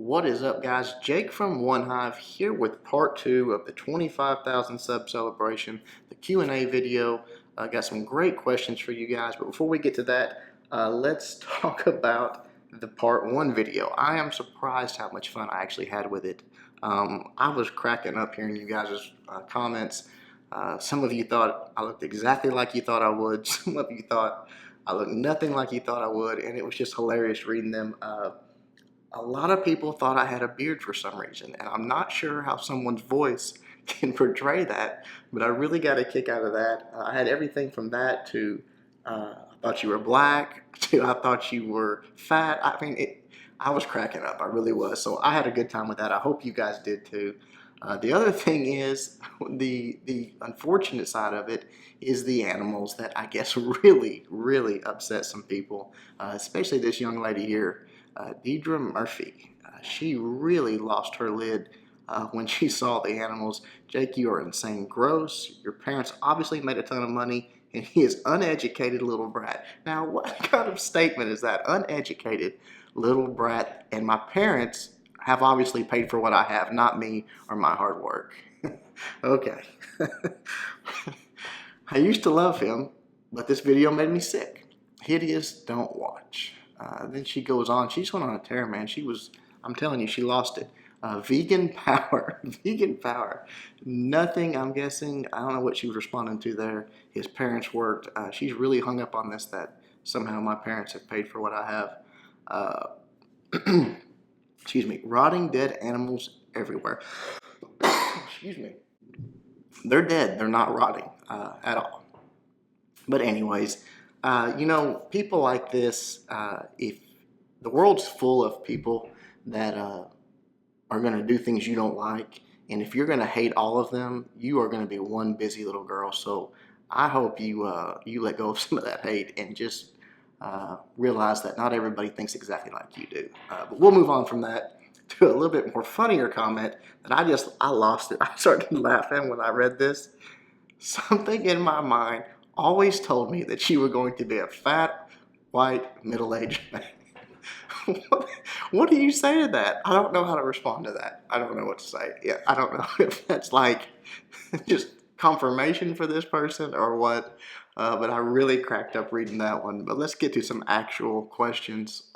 What is up, guys? Jake from OneHive here with part 2 of the 25,000 sub celebration, the Q&A video. I got some great questions for you guys, but before we get to that, let's talk about the part 1 video. I am surprised how much fun I actually had with it. I was cracking up hearing you guys' comments. Some of you thought I looked exactly like you thought I would. Some of you thought I looked nothing like you thought I would, and it was just hilarious reading them. A lot of people thought I had a beard for some reason, and I'm not sure how someone's voice can portray that, but I really got a kick out of that. I had everything from that to I thought you were black to I thought you were fat. I was cracking up. I really was. So I had a good time with that. I hope you guys did too. The other thing is the unfortunate side of it is the animals that I guess really upset some people, especially this young lady here. Deidre Murphy, she really lost her lid when she saw the animals. Jake, you are insane gross. Your parents obviously made a ton of money, and he is uneducated little brat. Now, what kind of statement is that? Uneducated little brat, and my parents have obviously paid for what I have, not me or my hard work. Okay. I used to love him, but this video made me sick. Hideous, don't watch. Then she goes on. She just went on a tear, man. I'm telling you, she lost it. Vegan power. Vegan power. Nothing, I'm guessing. I don't know what she was responding to there. His parents worked. She's really hung up on this, that somehow my parents have paid for what I have. Excuse me. Rotting dead animals everywhere. Excuse me. They're dead. They're not rotting at all. But anyways, people like this, if the world's full of people that are going to do things you don't like, and if you're going to hate all of them, you are going to be one busy little girl. So I hope you let go of some of that hate and just realize that not everybody thinks exactly like you do. But we'll move on from that to a little bit more funnier comment that I lost it. I started laughing when I read this. Something in my mind always told me that you were going to be a fat, white, middle-aged man. What do you say to that? I don't know how to respond to that. I don't know what to say. Yeah, I don't know if that's like just confirmation for this person or what, but I really cracked up reading that one. But let's get to some actual questions.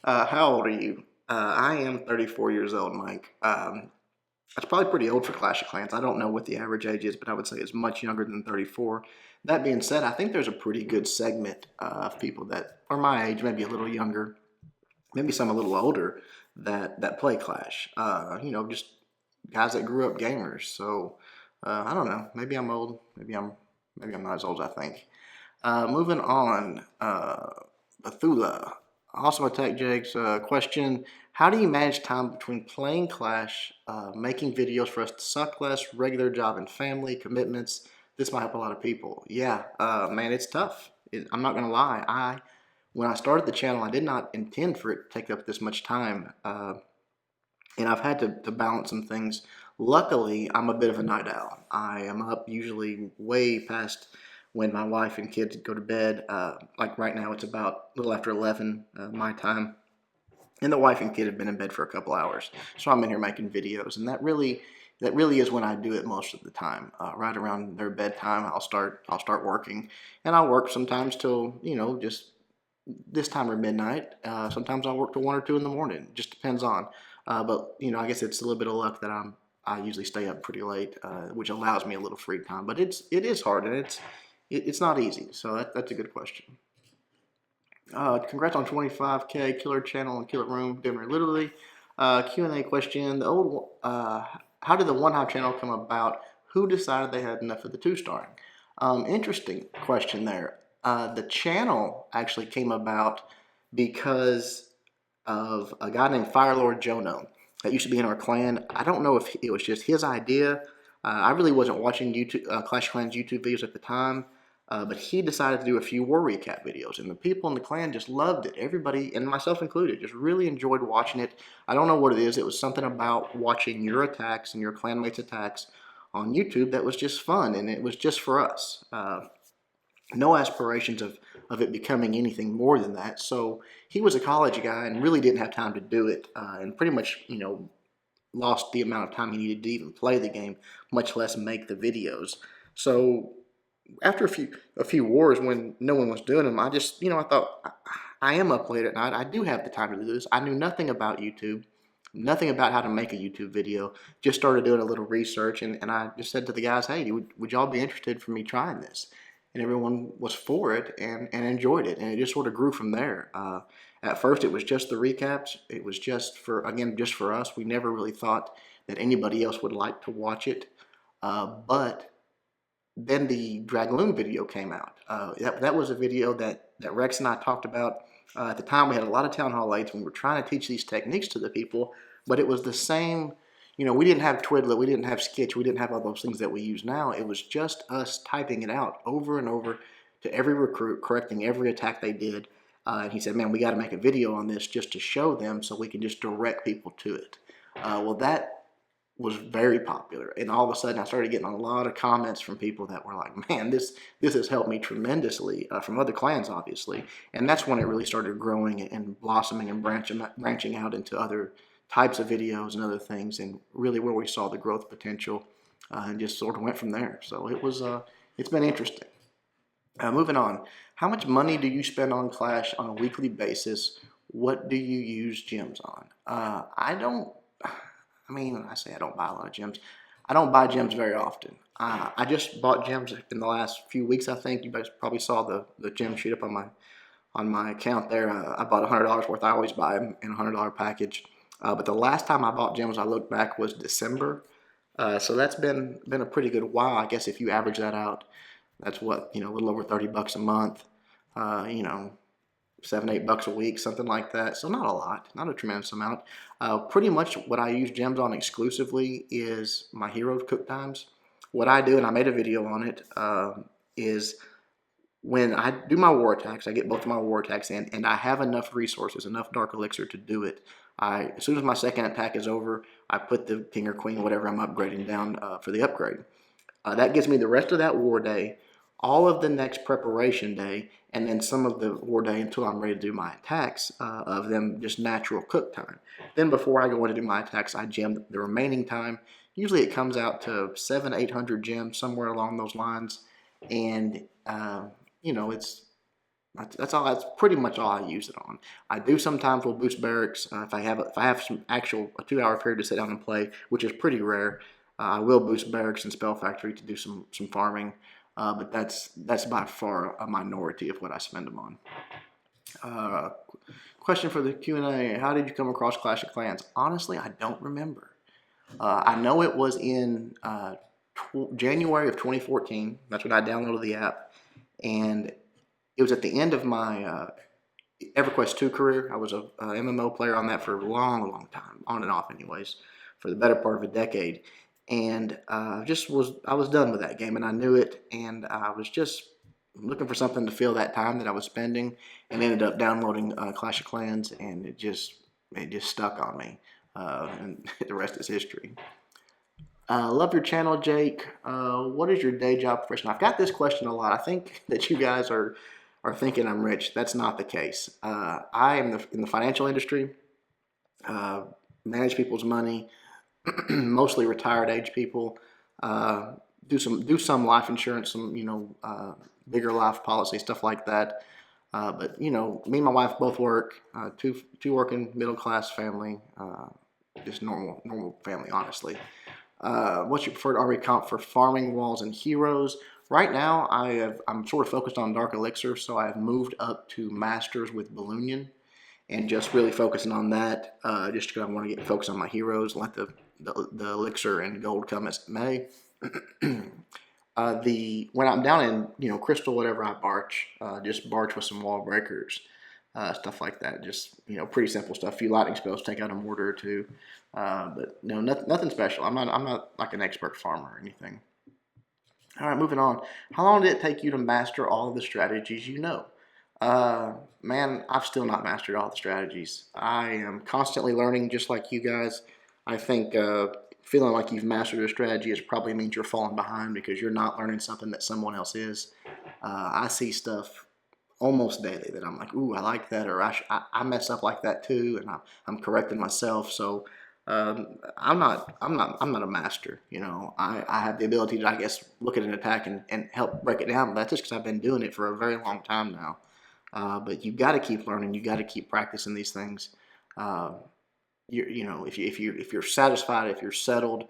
How old are you? I am 34 years old, Mike. That's probably pretty old for Clash of Clans. I don't know what the average age is, but I would say it's much younger than 34. That being said, I think there's a pretty good segment of people that are my age, maybe a little younger, maybe some a little older, that play Clash. Just guys that grew up gamers. So I don't know. Maybe I'm old. Maybe I'm not as old as I think. Moving on, Bethula. Also attack Jake's question. How do you manage time between playing Clash, making videos for us to suck less, regular job and family, commitments? This might help a lot of people. Yeah, man, it's tough. I'm not going to lie. When I started the channel, I did not intend for it to take up this much time. And I've had to balance some things. Luckily, I'm a bit of a night owl. I am up usually way past when my wife and kids go to bed. Like right now, it's about a little after 11 my time. And the wife and kid have been in bed for a couple hours. So I'm in here making videos. And that really is when I do it most of the time. Right around their bedtime, I'll start working. And I'll work sometimes till, just this time or midnight. Sometimes I'll work till 1 or 2 in the morning. Just depends on. But I guess it's a little bit of luck that I usually stay up pretty late, which allows me a little free time. But it is hard, and it's not easy. So that's a good question. Congrats on 25K, killer channel and killer room, dimmer literally. Q&A question. How did the OneHive channel come about? Who decided they had enough of the 2-starring? Interesting question there. The channel actually came about because of a guy named Firelord Jono that used to be in our clan. I don't know if it was just his idea. I really wasn't watching Clash of Clans YouTube videos at the time, but he decided to do a few war recap videos, and the people in the clan just loved it. Everybody, and myself included, just really enjoyed watching it. I don't know what it is. It was something about watching your attacks and your clanmates' attacks on YouTube that was just fun, and it was just for us. no aspirations of it becoming anything more than that. So he was a college guy and really didn't have time to do it, and pretty much, lost the amount of time he needed to even play the game, much less make the videos. So after a few wars when no one was doing them, I just, I thought, I am up late at night. I do have the time to do this. I knew nothing about YouTube, nothing about how to make a YouTube video. Just started doing a little research, and I just said to the guys, hey, would y'all be interested for me trying this? And everyone was for it and enjoyed it, and it just sort of grew from there. At first, it was just the recaps. It was just just for us. We never really thought that anybody else would like to watch it, but then the Dragloon video came out. That was a video that Rex and I talked about. At the time, we had a lot of Town Hall 8s. We were trying to teach these techniques to the people, but it was the same. We didn't have Twiddler, we didn't have Sketch, we didn't have all those things that we use now. It was just us typing it out over and over to every recruit, correcting every attack they did. And he said, man, we got to make a video on this just to show them so we can just direct people to it. Well, that was very popular, and all of a sudden I started getting a lot of comments from people that were like, man, this has helped me tremendously, from other clans obviously, and that's when it really started growing and blossoming and branching out into other types of videos and other things, and really where we saw the growth potential, and just sort of went from there. So it's been interesting. Moving on, how much money do you spend on Clash on a weekly basis? What do you use gems on? I say I don't buy a lot of gems. I don't buy gems very often. I just bought gems in the last few weeks. I think you guys probably saw the gem sheet up on my account there. I bought $100 worth. I always buy them in a $100 package. But the last time I bought gems, I looked back, was December. So that's been a pretty good while. I guess if you average that out, that's what, a little over $30 a month. $7, $8 a week, something like that. So not a lot, not a tremendous amount. Pretty much what I use gems on exclusively is my hero cook times. What I do, and I made a video on it, is when I do my war attacks, I get both of my war attacks in, and I have enough resources, enough dark elixir to do it. As soon as my second attack is over, I put the king or queen, whatever I'm upgrading down for the upgrade. That gives me the rest of that war day, all of the next preparation day, and then some of the war day until I'm ready to do my attacks, of them just natural cook time. Then before I go in to do my attacks, I gem the remaining time. Usually it comes out to 700-800 gems, somewhere along those lines. And, that's pretty much all I use it on. I do sometimes will boost barracks. If I have a 2-hour period to sit down and play, which is pretty rare, I will boost barracks and spell factory to do some farming. But that's by far a minority of what I spend them on. Question for the Q&A: how did you come across Clash of Clans? Honestly, I don't remember. I know it was in January of 2014. That's when I downloaded the app, and it was at the end of my EverQuest 2 career. I was a MMO player on that for a long time, on and off anyways, for the better part of a decade. And I was done with that game, and I knew it, and I was just looking for something to fill that time that I was spending, and ended up downloading Clash of Clans, and it just stuck on me, and the rest is history. Love your channel, Jake. What is your day job profession? I've got this question a lot. I think that you guys are thinking I'm rich. That's not the case. I am in the financial industry, manage people's money, mostly retired age people. Do some life insurance, some bigger life policy, stuff like that. But me and my wife both work. Two working middle class family. Just normal family, honestly. What's your preferred army comp for farming, walls, and heroes? Right now, I'm sort of focused on Dark Elixir, so I've moved up to Masters with Balloonion, and just really focusing on that, just because I want to get focused on my heroes, and let the elixir and gold come as it may. When I'm down in crystal, whatever, I just barch with some wall breakers, stuff like that. Just pretty simple stuff. A few lightning spells, take out a mortar or two, but nothing special. I'm not like an expert farmer or anything. All right, moving on. How long did it take you to master all of the strategies you know? Man, I've still not mastered all the strategies. I am constantly learning, just like you guys. I think feeling like you've mastered a strategy probably means you're falling behind because you're not learning something that someone else is. I see stuff almost daily that I'm like, ooh, I like that, or I mess up like that too, and I'm correcting myself. So I'm not a master. I have the ability to, I guess, look at an attack and help break it down. But that's just because I've been doing it for a very long time now. But you've got to keep learning. You got to keep practicing these things. Uh, if you're satisfied, if you're settled,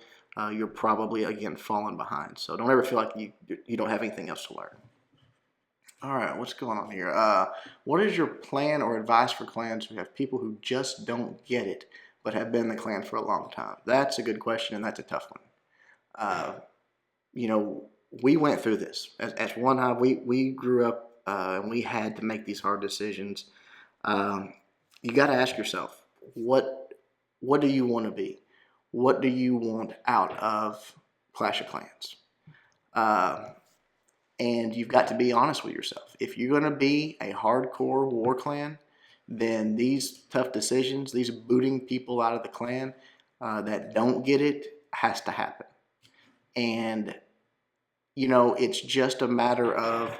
you're probably again falling behind. So don't ever feel like you don't have anything else to learn. All right, what's going on here? What is your plan or advice for clans who have people who just don't get it but have been in the clan for a long time? That's a good question, and that's a tough one. Uh, you know, we went through this as OneHive. We grew up and we had to make these hard decisions. You got to ask yourself, what do you want to be? What do you want out of Clash of Clans? Uh, and you've got to be honest with yourself. If you're going to be a hardcore war clan, then these tough decisions, these booting people out of the clan that don't get it, has to happen. And it's just a matter of,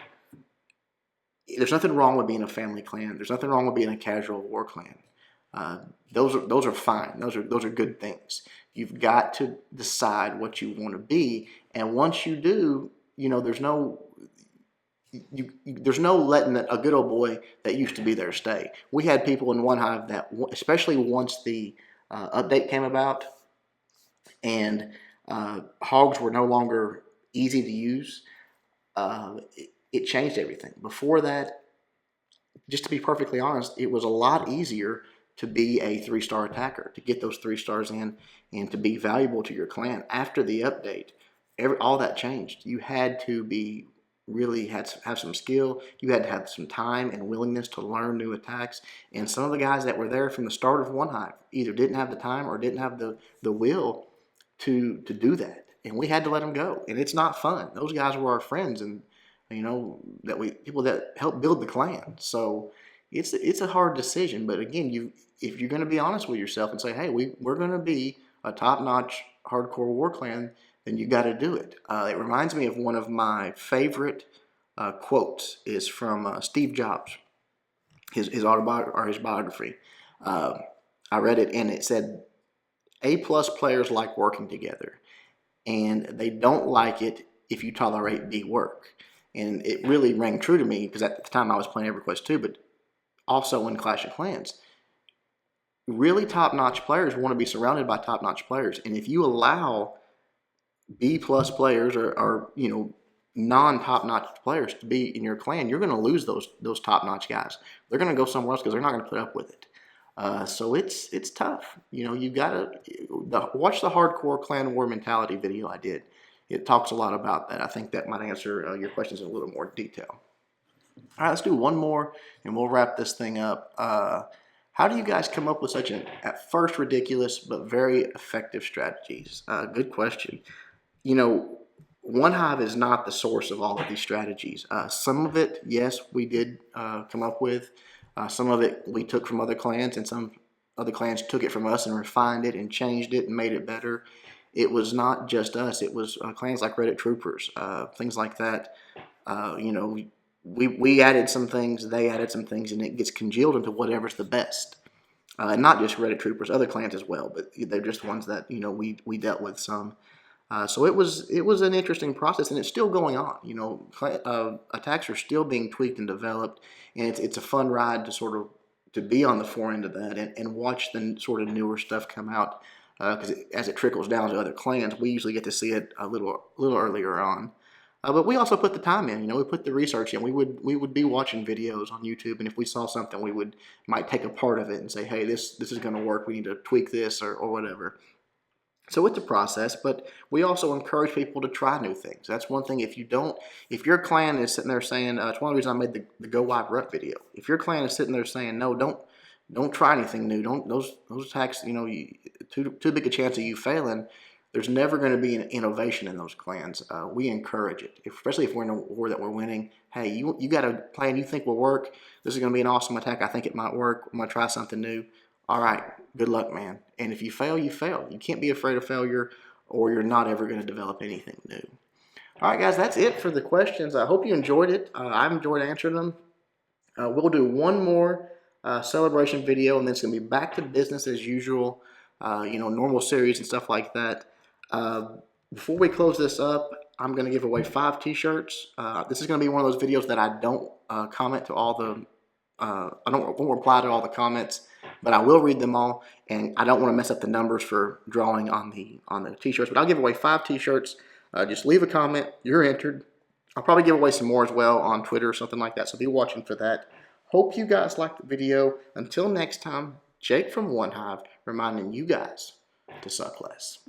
there's nothing wrong with being a family clan. There's nothing wrong with being a casual war clan. Those are fine. Those are good things. You've got to decide what you want to be, and once you do, there's no letting a good old boy that used to be there stay. We had people in OneHive that, especially once the update came about, and hogs were no longer easy to use. It changed everything. Before that, just to be perfectly honest, it was a lot easier to be a 3-star attacker, to get those 3 stars in, and to be valuable to your clan. After the update, all that changed. You had to be really have some skill. You had to have some time and willingness to learn new attacks. And some of the guys that were there from the start of OneHive either didn't have the time or didn't have the will to do that. And we had to let them go. And it's not fun. Those guys were our friends, and people that helped build the clan. So it's a hard decision. But again, if you're going to be honest with yourself and say, hey, we're going to be a top-notch hardcore war clan, then you got to do it. It reminds me of one of my favorite quotes is from Steve Jobs, his biography. I read it, and it said, A+ players like working together, and they don't like it if you tolerate B work. And it really rang true to me, because at the time I was playing EverQuest 2, but also in Clash of Clans. Really top-notch players want to be surrounded by top-notch players, and if you allow B+ players or non-top-notch players to be in your clan, you're going to lose those top-notch guys. They're going to go somewhere else because they're not going to put up with it. So it's tough. You've got to watch the Hardcore Clan War Mentality video I did. It talks a lot about that. I think that might answer your questions in a little more detail. All right, let's do one more, and we'll wrap this thing up. How do you guys come up with such at first ridiculous but very effective strategies? Good question. OneHive is not the source of all of these strategies. Some of it, yes, we did come up with. Some of it we took from other clans, and some other clans took it from us and refined it and changed it and made it better. It was not just us. It was clans like Reddit Troopers, things like that. We added some things, they added some things, and it gets congealed into whatever's the best. And not just Reddit Troopers, other clans as well, but they're just ones that we dealt with some. So it was an interesting process, and it's still going on. Attacks are still being tweaked and developed, and it's a fun ride to be on the fore end of that and watch the sort of newer stuff come out. Because as it trickles down to other clans, we usually get to see it a little earlier on. But we also put the time in. We put the research in. We would be watching videos on YouTube, and if we saw something, we might take a part of it and say, hey, this is going to work. We need to tweak this or whatever. So it's a process, but we also encourage people to try new things. That's one thing. If your clan is sitting there saying, it's one of the reasons I made the Go Wipe Rut video. If your clan is sitting there saying, no, don't try anything new. Don't those attacks, too big a chance of you failing. There's never going to be an innovation in those clans. We encourage it, especially if we're in a war that we're winning. Hey, you got a plan you think will work. This is going to be an awesome attack. I think it might work. I'm going to try something new. All right, good luck, man. And if you fail, you fail. You can't be afraid of failure, or you're not ever going to develop anything new. All right, guys, that's it for the questions. I hope you enjoyed it. I've enjoyed answering them. We'll do one more celebration video, and then it's going to be back to business as usual, normal series and stuff like that. Before we close this up, I'm going to give away 5 t-shirts. This is going to be one of those videos that I don't comment to all the, won't reply to all the comments, but I will read them all, and I don't want to mess up the numbers for drawing on the t-shirts. But I'll give away 5 t-shirts. Just leave a comment. You're entered. I'll probably give away some more as well on Twitter or something like that, so be watching for that. Hope you guys liked the video. Until next time, Jake from OneHive reminding you guys to suck less.